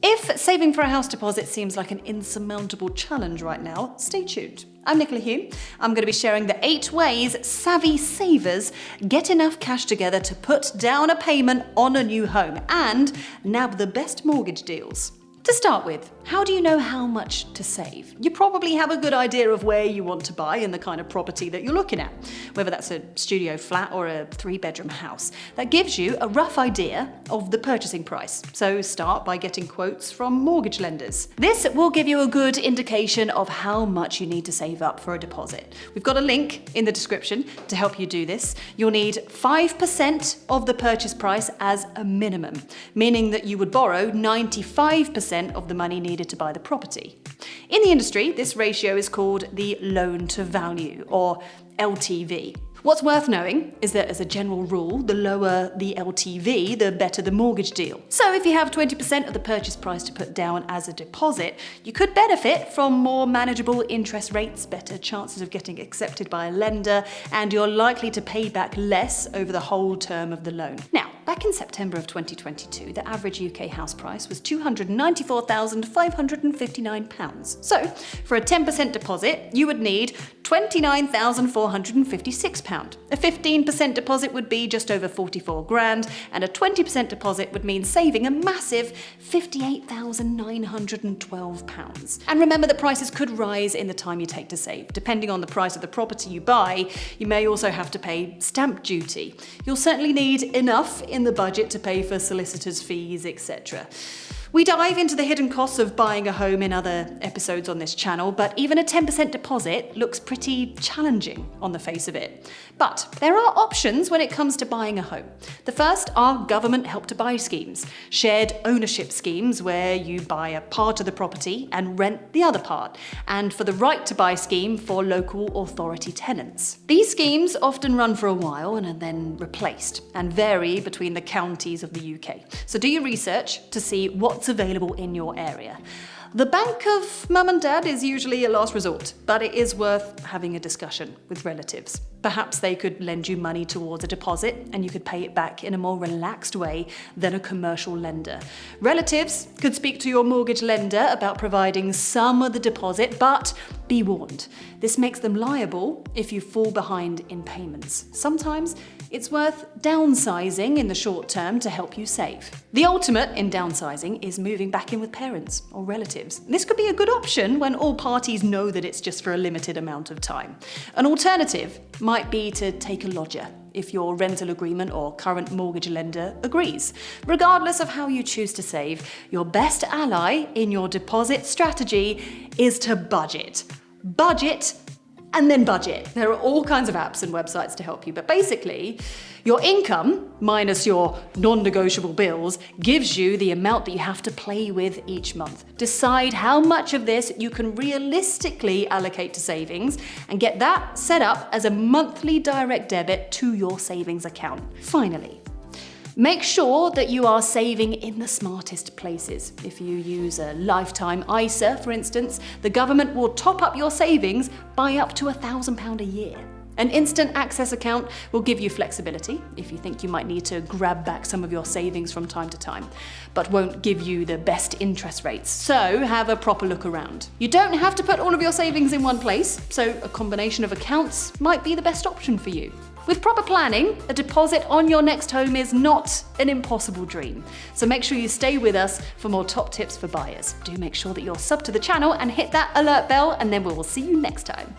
If saving for a house deposit seems like an insurmountable challenge right now, stay tuned. I'm Nicola Hume. I'm going to be sharing the 8 ways savvy savers get enough cash together to put down a payment on a new home and nab the best mortgage deals. To start with, how do you know how much to save? You probably have a good idea of where you want to buy and the kind of property that you're looking at, whether that's a studio flat or a 3-bedroom house. That gives you a rough idea of the purchasing price. So start by getting quotes from mortgage lenders. This will give you a good indication of how much you need to save up for a deposit. We've got a link in the description to help you do this. You'll need 5% of the purchase price as a minimum, meaning that you would borrow 95% of the money needed to buy the property. In the industry, this ratio is called the loan to value, or LTV. What's worth knowing is that as a general rule, the lower the LTV, the better the mortgage deal. So if you have 20% of the purchase price to put down as a deposit, you could benefit from more manageable interest rates, better chances of getting accepted by a lender, and you're likely to pay back less over the whole term of the loan. Now, back in September of 2022, the average UK house price was £294,559. So, for a 10% deposit, you would need £29,456. A 15% deposit would be just over 44 grand, and a 20% deposit would mean saving a massive £58,912. And remember that prices could rise in the time you take to save. Depending on the price of the property you buy, you may also have to pay stamp duty. You'll certainly need enough in the budget to pay for solicitors' fees, etc. We dive into the hidden costs of buying a home in other episodes on this channel, but even a 10% deposit looks pretty challenging on the face of it. But there are options when it comes to buying a home. The first are government help to buy schemes, shared ownership schemes where you buy a part of the property and rent the other part, and for the right to buy scheme for local authority tenants. These schemes often run for a while and are then replaced and vary between the counties of the UK. So do your research to see what's available in your area. The bank of mum and dad is usually a last resort, but it is worth having a discussion with relatives. Perhaps they could lend you money towards a deposit and you could pay it back in a more relaxed way than a commercial lender. Relatives could speak to your mortgage lender about providing some of the deposit, but be warned, this makes them liable if you fall behind in payments. Sometimes it's worth downsizing in the short term to help you save. The ultimate in downsizing is moving back in with parents or relatives. This could be a good option when all parties know that it's just for a limited amount of time. An alternative might be to take a lodger if your rental agreement or current mortgage lender agrees. Regardless of how you choose to save, your best ally in your deposit strategy is to budget. Budget and then budget. There are all kinds of apps and websites to help you, but basically, your income, minus your non-negotiable bills, gives you the amount that you have to play with each month. Decide how much of this you can realistically allocate to savings and get that set up as a monthly direct debit to your savings account. Finally, make sure that you are saving in the smartest places. If you use a lifetime ISA, for instance, the government will top up your savings by up to £1,000 a year. An instant access account will give you flexibility if you think you might need to grab back some of your savings from time to time, but won't give you the best interest rates. So have a proper look around. You don't have to put all of your savings in one place, so a combination of accounts might be the best option for you. With proper planning, a deposit on your next home is not an impossible dream. So make sure you stay with us for more top tips for buyers. Do make sure that you're sub to the channel and hit that alert bell, and then we will see you next time.